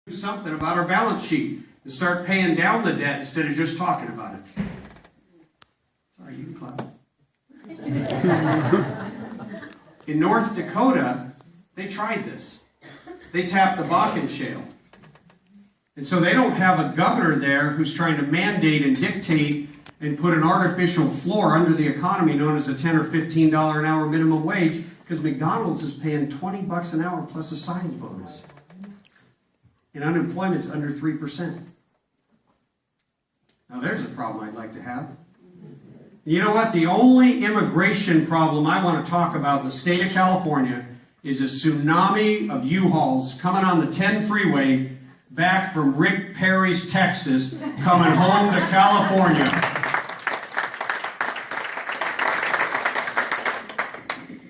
Do something about our balance sheet and start paying down the debt instead of just talking about it. Sorry, you can clap. In North Dakota, they tried this. They tapped the Bakken Shale. And so they don't have a governor there who's trying to mandate and dictate and put an artificial floor under the economy known as a $10 or $15 an hour minimum wage, because McDonald's is paying $20 an hour plus a signing bonus. And unemployment's under 3%. Now there's a problem I'd like to have. You know what? The only immigration problem I want to talk about in the state of California is a tsunami of U-Hauls coming on the 10 freeway back from Rick Perry's Texas, coming home to California.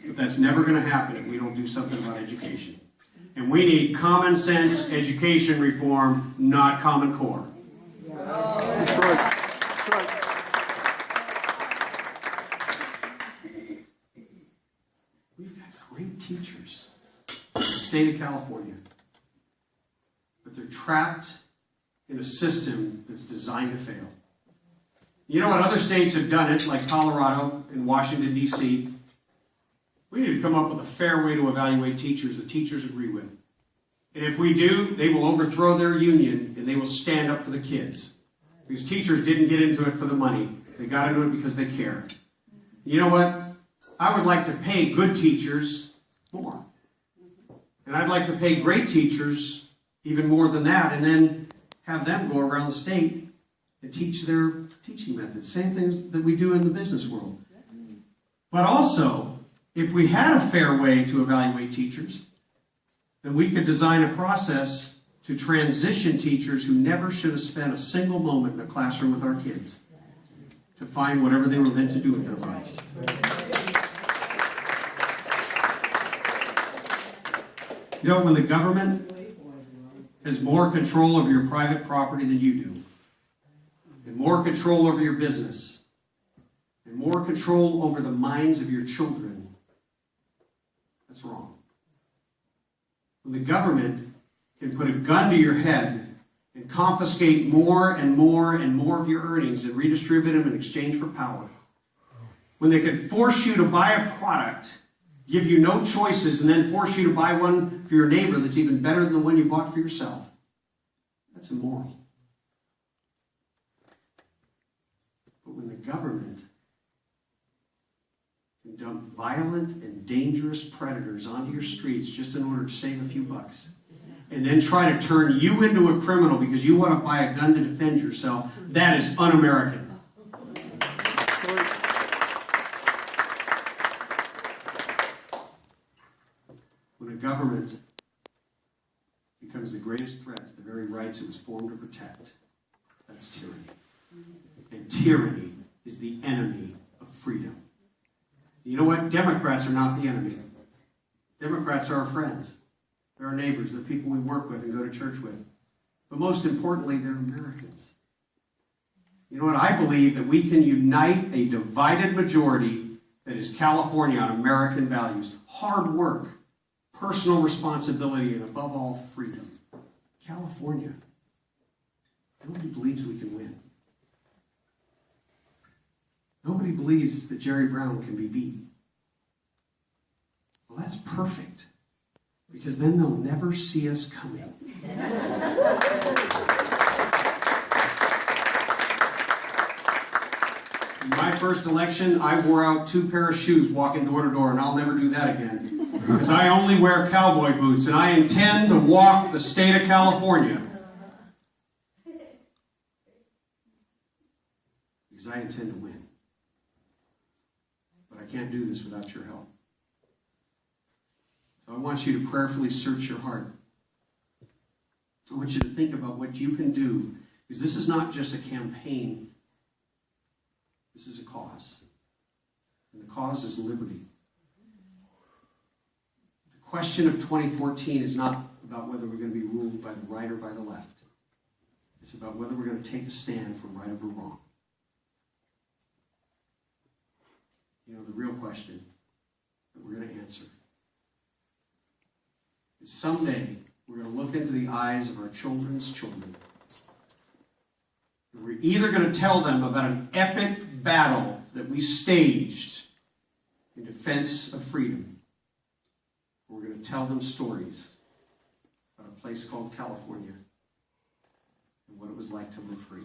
But that's never going to happen if we don't do something about education. And we need common sense education reform, not Common Core. That's right. That's right. We've got great teachers in the state of California, but they're trapped in a system that's designed to fail. You know what? Other states have done it, like Colorado and Washington, D.C. We need to come up with a fair way to evaluate teachers that teachers agree with. And if we do, they will overthrow their union and they will stand up for the kids. Because teachers didn't get into it for the money. They got into it because they care. You know what? I would like to pay good teachers more. And I'd like to pay great teachers even more than that, and then have them go around the state and teach their teaching methods. Same things that we do in the business world. But also, if we had a fair way to evaluate teachers, then we could design a process to transition teachers who never should have spent a single moment in a classroom with our kids to find whatever they were meant to do with their lives. You know, when the government has more control over your private property than you do, and more control over your business, and more control over the minds of your children, that's wrong. When the government can put a gun to your head and confiscate more and more and more of your earnings and redistribute them in exchange for power, when they can force you to buy a product, give you no choices, and then force you to buy one for your neighbor that's even better than the one you bought for yourself, that's immoral. But when the government can dump violent and dangerous predators onto your streets just in order to save a few bucks, and then try to turn you into a criminal because you want to buy a gun to defend yourself, that is un-American. When a government becomes the greatest threat to the very rights it was formed to protect, that's tyranny. And tyranny is the enemy of freedom. You know what? Democrats are not the enemy. Democrats are our friends. They're our neighbors. They're people we work with and go to church with. But most importantly, they're Americans. You know what? I believe that we can unite a divided majority that is California on American values. Hard work, personal responsibility, and above all, freedom. California. Nobody believes we can win. Nobody believes that Jerry Brown can be beat. Well, that's perfect, because then they'll never see us coming. In my first election, I wore out 2 pairs of shoes walking door to door, and I'll never do that again, because I only wear cowboy boots, and I intend to walk the state of California. Because I intend to win. But I can't do this without your help. So I want you to prayerfully search your heart. I want you to think about what you can do, because this is not just a campaign. This is a cause. And the cause is liberty. The question of 2014 is not about whether we're going to be ruled by the right or by the left. It's about whether we're going to take a stand for right over wrong. You know, the real question that we're going to answer is someday We're going to look into the eyes of our children's children. And we're either going to tell them about an epic battle that we staged in defense of freedom, or we're going to tell them stories about a place called California and what it was like to live free.